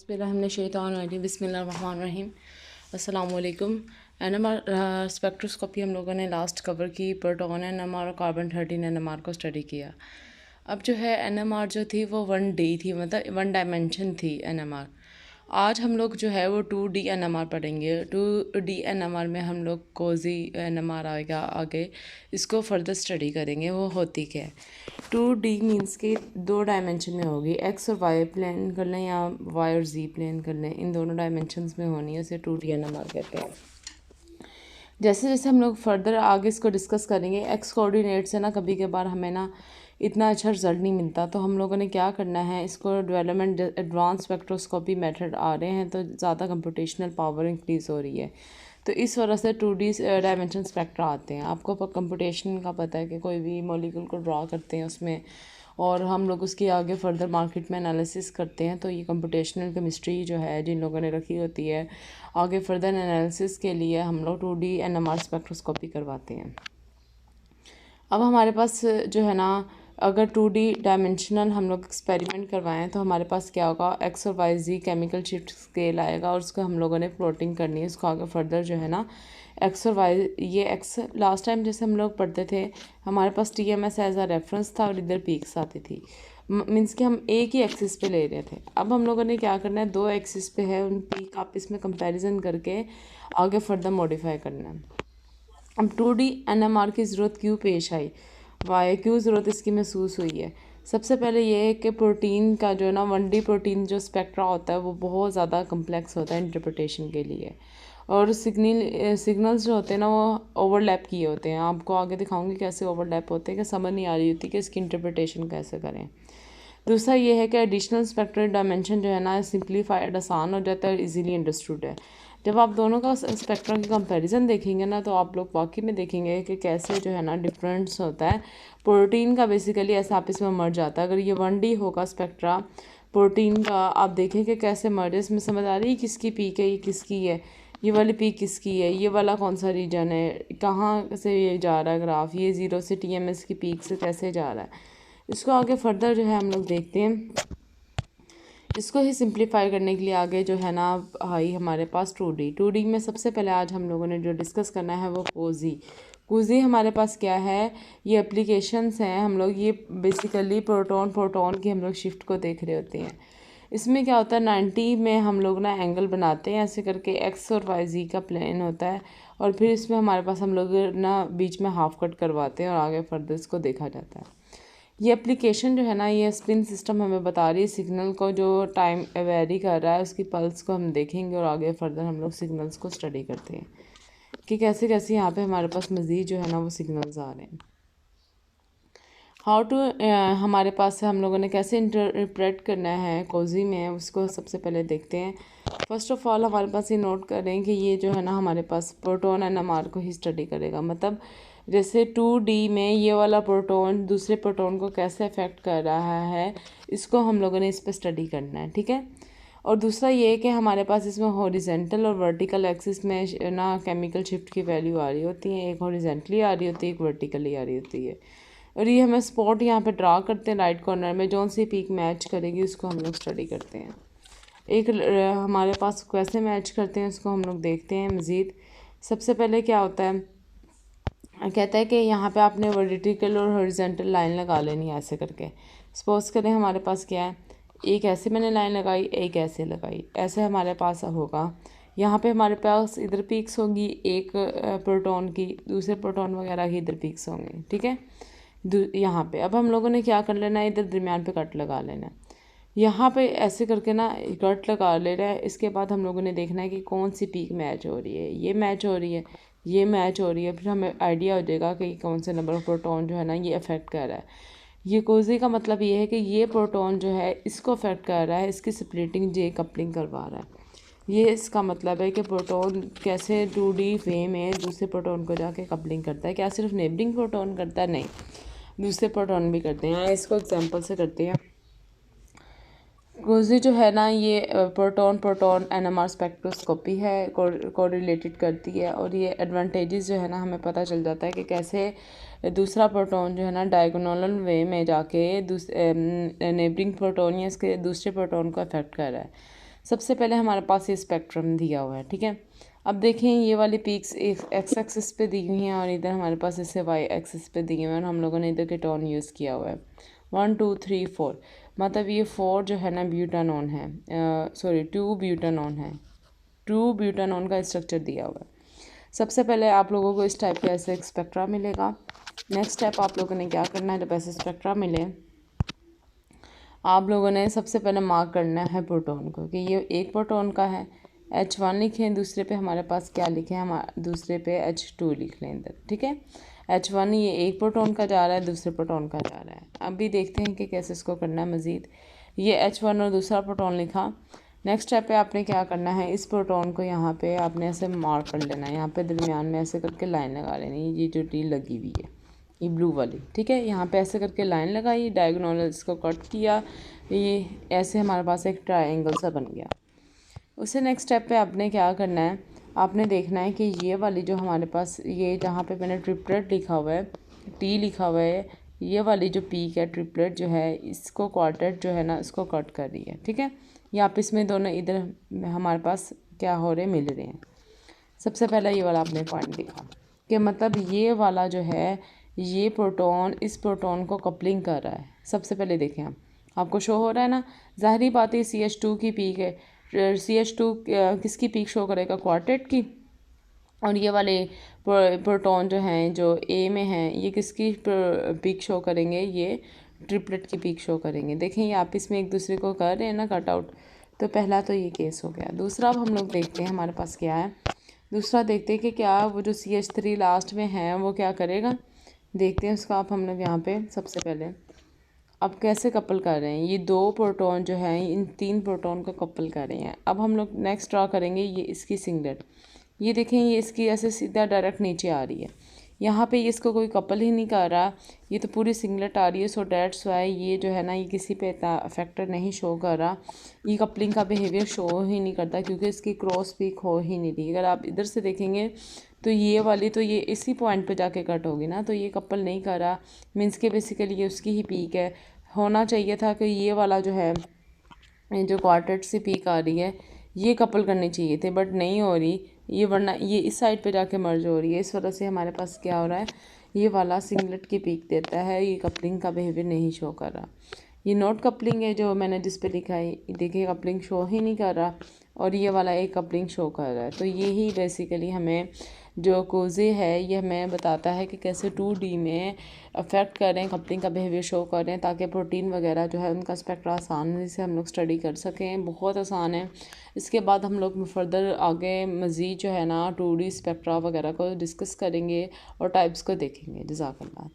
बिस्मिल्लाहिर्रहमानिर्रहीम। अस्सलाम वालेकुम। NMR स्पेक्ट्रोस्कोपी हम लोगों ने लास्ट कवर की प्रोटॉन NMR और कार्बन 13 NMR को स्टडी किया। अब जो है NMR जो थी वो 1D थी, मतलब 1 डायमेंशन थी NMR। आज हम लोग जो है वो 2D NMR पढ़ेंगे। 2D NMR में हम लोग कोजी NMR आएगा आगे, इसको फर्दर स्टडी करेंगे वो होती क्या है। 2D मीन्स कि 2 डायमेंशन में होगी, एक्स और वाई प्लेन कर लें या वाई और जी प्लेन कर लें, इन दोनों डायमेंशंस में होनी है, उसे 2D NMR कहते हैं। जैसे जैसे हम लोग फर्दर आगे इसको डिस्कस करेंगे, एक्स कोऑर्डिनेट से ना कभी कभार हमें ना इतना अच्छा रिजल्ट नहीं मिलता, तो हम लोगों ने क्या करना है, इसको डेवलपमेंट एडवांस स्पेक्ट्रोस्कोपी मेथड आ रहे हैं तो ज़्यादा कंप्यूटेशनल पावर इंक्रीज़ हो रही है, तो इस वजह से 2D डायमेंशन स्पेक्ट्रा आते हैं। आपको कंप्यूटेशन का पता है कि कोई भी मॉलिक्यूल को ड्रा करते हैं उसमें, और हम लोग उसकी आगे फर्दर मार्केट में एनालिसिस करते हैं, तो ये कंप्यूटेशनल केमिस्ट्री जो है जिन लोगों ने रखी होती है, आगे फर्दर एनालिसिस के लिए हम लोग 2D NMR स्पेक्ट्रोस्कोपी करवाते हैं। अब हमारे पास जो है ना, अगर 2D डायमेंशनल हम लोग एक्सपेरिमेंट करवाएं तो हमारे पास क्या होगा, एक्स और वाई जी केमिकल शिफ्ट स्केल आएगा और उसको हम लोगों ने प्लॉटिंग करनी है। उसको आगे फर्दर जो है ना, एक्स और वाई, ये एक्स लास्ट टाइम जैसे हम लोग पढ़ते थे, हमारे पास TMS एज अ रेफरेंस था और इधर पीक्स आती थी, मीन्स कि हम एक ही एक्सिस पे ले रहे थे। अब हम लोगों ने क्या करना है, 2 एक्सिस पे है, उन पीक आप इसमें कंपैरिजन करके आगे फर्दर मॉडिफाई करना है। अब 2D NMR की ज़रूरत क्यों पेश आई, वाई क्यों ज़रूरत इसकी महसूस हुई है। सबसे पहले ये है कि प्रोटीन का जो है ना 1D प्रोटीन जो स्पेक्ट्रा होता है वो बहुत ज़्यादा कम्प्लेक्स होता है इंटरप्रिटेशन के लिए, और सिग्नल्स जो होते हैं ना वो ओवरलैप किए होते हैं। आपको आगे दिखाऊंगी कैसे ओवरलैप होते हैं, कि समझ नहीं आ रही होती कि इसकी इंटरप्रिटेशन कैसे करें। दूसरा ये है कि एडिशनल स्पेक्ट्रल डायमेंशन जो है ना सिंप्लीफाइड, आसान हो जाता है, इजीली अंडरस्टूड है। जब आप दोनों का स्पेक्ट्रम की कंपैरिजन देखेंगे ना, तो आप लोग वाकई में देखेंगे कि कैसे जो है ना डिफरेंस होता है। प्रोटीन का बेसिकली ऐसा आप इसमें मर जाता है। अगर ये 1D होगा स्पेक्ट्रा प्रोटीन का, आप देखें कि कैसे मर्ज, इसमें समझ आ रही है किसकी पीक है, ये किसकी है, ये वाली पीक किसकी है, ये वाला कौन सा रीजन है, कहाँ से ये जा रहा है ग्राफ, ये 0 से TMS की पीक से कैसे जा रहा है। इसको आगे फर्दर जो है हम लोग देखते हैं। इसको ही सिंप्लीफाई करने के लिए आगे जो है ना आई हमारे पास 2D में सबसे पहले आज हम लोगों ने जो डिस्कस करना है वो कोजी हमारे पास क्या है, ये एप्लीकेशंस हैं। हम लोग ये बेसिकली प्रोटॉन की हम लोग शिफ्ट को देख रहे होते हैं। इसमें क्या होता है, 90 में हम लोग ना एंगल बनाते हैं ऐसे करके, एक्स और वाई जी का प्लेन होता है, और फिर इसमें हमारे पास हम लोग ना बीच में हाफ कट करवाते हैं और आगे फर्दर इसको देखा जाता है। ये एप्लीकेशन जो है ना, ये स्पिन सिस्टम हमें बता रही है सिग्नल को, जो टाइम वेरी कर रहा है उसकी पल्स को हम देखेंगे, और आगे फर्दर हम लोग सिग्नल्स को स्टडी करते हैं कि कैसे कैसे यहाँ पे हमारे पास मज़ीद जो है ना वो सिग्नल्स आ रहे हैं। हाउ टू हमारे पास हम लोगों ने कैसे इंटरप्रेट करना है कोजी में, उसको सबसे पहले देखते हैं। फर्स्ट ऑफ ऑल हमारे पास ये नोट करें कि ये जो है ना हमारे पास प्रोटॉन NMR को ही स्टडी करेगा। मतलब जैसे 2D में ये वाला प्रोटॉन दूसरे प्रोटॉन को कैसे अफेक्ट कर रहा है, इसको हम लोगों ने इस पर स्टडी करना है, ठीक है। और दूसरा ये कि हमारे पास इसमें हॉरिजेंटल और वर्टिकल एक्सिस में ना केमिकल शिफ्ट की वैल्यू आ रही होती है, एक हॉरिजेंटली आ रही होती है, एक वर्टिकली आ रही होती है। और ये हमें स्पॉट यहाँ पे ड्रा करते हैं राइट कॉर्नर में, जौन सी पीक मैच करेगी उसको हम लोग स्टडी करते हैं। एक हमारे पास कैसे मैच करते हैं उसको हम लोग देखते हैं मज़ीद। सबसे पहले क्या होता है, कहता है कि यहाँ पे आपने वर्टिकल और हॉरिजॉन्टल लाइन लगा लेनी है ऐसे करके। सपोज करें हमारे पास क्या है, एक ऐसे मैंने लाइन लगाई, एक ऐसे लगाई, ऐसे हमारे पास होगा। यहाँ पे हमारे पास इधर पीक्स होंगी एक प्रोटॉन की, दूसरे प्रोटॉन वगैरह की इधर पीक्स होंगे, ठीक है। यहाँ पे अब हम लोगों ने क्या कर लेना है, इधर दरमियान पे कट लगा लेना है। यहाँ पे ऐसे करके ना कट लगा ले रहा है। इसके बाद हम लोगों ने देखना है कि कौन सी पीक मैच हो रही है, ये मैच हो रही है, ये मैच हो रही है, फिर हमें आइडिया हो जाएगा कि कौन से नंबर ऑफ प्रोटॉन जो है ना ये अफेक्ट कर रहा है। ये कोजी का मतलब ये है कि ये प्रोटॉन जो है इसको अफेक्ट कर रहा है, इसकी स्प्लिटिंग जे कपलिंग करवा रहा है। ये इसका मतलब है कि प्रोटॉन कैसे 2D वे में दूसरे प्रोटॉन को जाके कपलिंग करता है। क्या सिर्फ नेबरिंग प्रोटॉन करता है, नहीं, दूसरे प्रोटॉन भी करते हैं। इसको एग्जांपल से करते हैं। कोजी जो है ना ये प्रोटॉन NMR स्पेक्ट्रोस्कोपी है, कोरिलेटेड करती है, और ये एडवांटेजेस जो है ना हमें पता चल जाता है कि कैसे दूसरा प्रोटॉन जो है ना डायगोनल वे में जाके नेबरिंग प्रोटॉन या इसके दूसरे प्रोटॉन को अफेक्ट कर रहा है। सबसे पहले हमारे पास ये स्पेक्ट्रम दिया हुआ है, ठीक है। अब देखें ये वाली पीक्स एक्स एक्सिस पे दी हुई हैं और इधर हमारे पास इसे वाई एक्सिस पे दी हुई हैं और हम लोगों ने इधर के टोन यूज़ किया हुआ है 1 2 3 4, मतलब ये 4 जो है ना ब्यूटानॉन है, सॉरी 2 ब्यूटानॉन है, 2 ब्यूटानॉन का स्ट्रक्चर दिया हुआ है। सबसे पहले आप लोगों को इस टाइप का ऐसे एक स्पेक्ट्रा मिलेगा। नेक्स्ट स्टेप आप लोगों ने क्या करना है, जब ऐसे स्पेक्ट्रा मिले आप लोगों ने सबसे पहले मार्क करना है प्रोटॉन को कि ये एक प्रोटॉन का है, H1 लिखें, दूसरे पे हमारे पास क्या लिखे हैं, हम दूसरे पे H2 लिख लें इधर, ठीक है। H1 ये एक प्रोटॉन का जा रहा है, दूसरे प्रोटॉन का जा रहा है। अब भी देखते हैं कि कैसे इसको करना है मज़ीद। ये H1 और दूसरा प्रोटॉन लिखा। नेक्स्ट स्टेप पे आपने क्या करना है, इस प्रोटॉन को यहाँ पे आपने ऐसे मार्क कर लेना है, यहाँ पे दरमियान में ऐसे करके लाइन लगा लेनी है, ये जो टी लगी हुई है ये ब्लू वाली, ठीक है। यहाँ पे ऐसे करके लाइन लगाई, डायगोनल इसको कट किया, ये ऐसे हमारे पास एक ट्रायंगल सा बन गया। उससे नेक्स्ट स्टेप पे आपने क्या करना है, आपने देखना है कि ये वाली जो हमारे पास ये जहाँ पे मैंने ट्रिपलेट लिखा हुआ है, टी लिखा हुआ है, ये वाली जो पीक है ट्रिपलेट जो है इसको क्वार्टेट जो है ना इसको कट कर रही है, ठीक है। यहाँ पे इसमें दोनों इधर हमारे पास क्या हो रहे मिल रहे हैं। सबसे पहला ये वाला आपने पॉइंट देखा कि मतलब ये वाला जो है ये प्रोटॉन इस प्रोटॉन को कपलिंग कर रहा है। सबसे पहले देखें आप, आपको शो हो रहा है ना, ज़ाहिरी बात है CH2 की पीक है, CH2 किसकी पीक शो करेगा, क्वार्टेट की। और ये वाले प्रोटॉन जो हैं जो ए में हैं ये किसकी पीक शो करेंगे, ये ट्रिपलेट की पीक शो करेंगे। देखें ये आप इसमें एक दूसरे को कर रहे हैं ना कट आउट। तो पहला तो ये केस हो गया। दूसरा अब हम लोग देखते हैं हमारे पास क्या है, दूसरा देखते हैं कि क्या वो जो CH3 लास्ट में है वो क्या करेगा, देखते हैं उसका। आप हम लोग यहाँ पे सबसे पहले अब कैसे कपल कर रहे हैं, ये दो प्रोटॉन जो हैं इन तीन प्रोटॉन को कपल कर रहे हैं। अब हम लोग नेक्स्ट ड्रा करेंगे ये इसकी सिंगलेट, ये देखें ये इसकी ऐसे सीधा डायरेक्ट नीचे आ रही है, यहाँ पे ये इसको कोई कपल ही नहीं कर रहा, ये तो पूरी सिंगलेट आ रही है। सो डैट्स वाई ये जो है ना ये किसी पे इतना अफेक्टर नहीं शो कर रहा, ये कपलिंग का बिहेवियर शो ही नहीं करता क्योंकि इसकी क्रॉस पीक हो ही नहीं रही। अगर आप इधर से देखेंगे तो ये वाली तो ये इसी पॉइंट पे जाके कट होगी ना, तो ये कपल नहीं कर रहा, मीन्स के बेसिकली ये उसकी ही पीक है। होना चाहिए था कि ये वाला जो है जो क्वार्टेट से पीक आ रही है ये कपल करनी चाहिए थे, बट नहीं हो रही ये, वरना ये इस साइड पे जाके मर्ज हो रही है। इस वजह से हमारे पास क्या हो रहा है, ये वाला सिंगलेट की पीक देता है, ये कपलिंग का बिहेवियर नहीं शो कर रहा। ये नॉट कपलिंग है जो मैंने जिस पे लिखा है, देखिए कपलिंग शो ही नहीं कर रहा, और ये वाला एक कपलिंग शो कर रहा है। तो यही बेसिकली हमें जो कोज़े है ये हमें बताता है कि कैसे 2D में अफेक्ट करें, कपलिंग का बिहेवियर शो करें, ताकि प्रोटीन वगैरह जो है उनका स्पेक्ट्रा आसानी से हम लोग स्टडी कर सकें। बहुत आसान है। इसके बाद हम लोग फर्दर आगे मज़ीद जो है ना 2D स्पेक्ट्रा वगैरह को डिस्कस करेंगे और टाइप्स को देखेंगे। जज़ाकल्लाह।